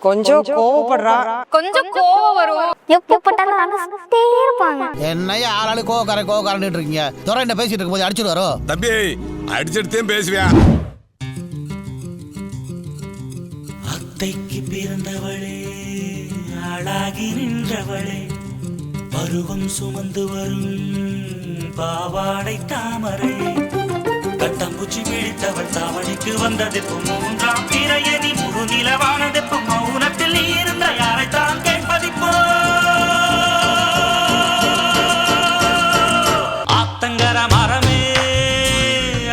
கொஞ்சம் கோவப்படுறா. கொஞ்சம் கோவம் வரும். எப்ப பட்டாலும் அடிச்சிட்டே இருப்பாங்க. என்னையா ஆளாளு கோவக்காரன் இருக்கீங்க. துறை என்ன பேசிட்டு இருக்கும்போது அடிச்சுட்டு வரும். தம்பி அடிச்சுட்டே பேசுவியா? அத்தைக்கு பிறந்தவளே, ஆளாகி நின்றவளே, பருவம் சுமந்து வரும் பாவாடை தாமரை, கட்டம்பூச்சி பிடித்தவள் தாவணிக்கு வந்ததெப்போ மூன்றாம் பிறையணி முழு நிலவானதெப்போ மௌனத்தில் நீ இருந்த யாரைத்தான் கேட்பதிப்போ ஆத்தங்கர மரமே,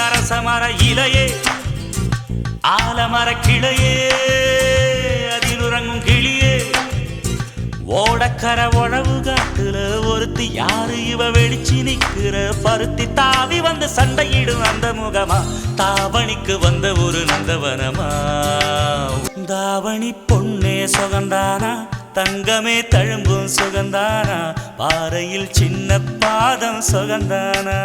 அரச மர இலையே, ஆலமர கிளையே, அதில் உறங்கும் கிளியே, ஓடக்கர உழவு காட்டுல ஒருத்தி யாரு இவ வெடிச்சு நிக்கிற பருத்தி தாவி வந்து சண்டையிடும் அந்த முகமா, தாவணிக்கு வந்த ஒரு நந்தவனமா, தாவணி பொண்ணே சுகந்தானா, தங்கமே தழும்பும் சுகந்தானா, பாறையில் சின்ன பாதம் சுகந்தானா,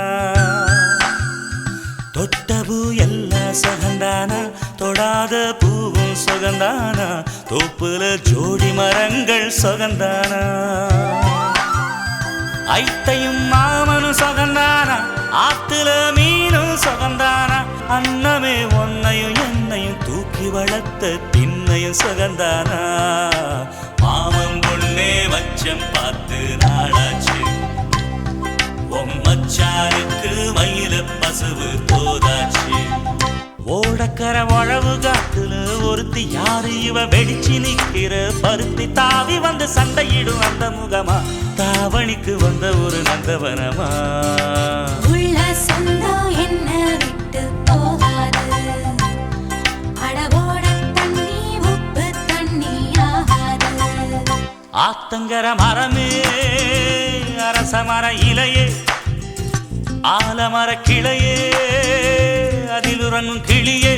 தொட்டபூ எல்லாம் சுகந்தானா, தொடாத பூவும் சுகந்தானா, தோப்புல ஜோடி மரங்கள் சுகந்தானா, ஐத்தையும் மாமனும் சுகந்தானா, ஆத்துல மீனும் சுகந்தானா, அன்னமே ஒன்னையும் என்னையும் தூக்கி வளர்த்த திண்ணையும் சுகந்தானா, மாமன் பொண்ணே மச்சம் பார்த்து நாளாச்சு, மச்சாருக்கு மயில பசுவு போதாச்சு, ஓடக்கர உழவு காட்டுல ஒருத்தி யாரு இவ வெடிச்சு நிக்கிற பருத்தி தாவி வந்து சண்டையிடும் அந்த முகமா, தாவணிக்கு வந்த ஒரு நந்தவனமா, உள்ள சொந்தம் என்ன விட்டு போகாது, அடவோட தண்ணி உப்பு தண்ணி ஆகாது, ஆத்தங்கர மரமே, அரச மர இலையே, ஆலமர கிளையே, அதில் உறங்கும் கிளியே,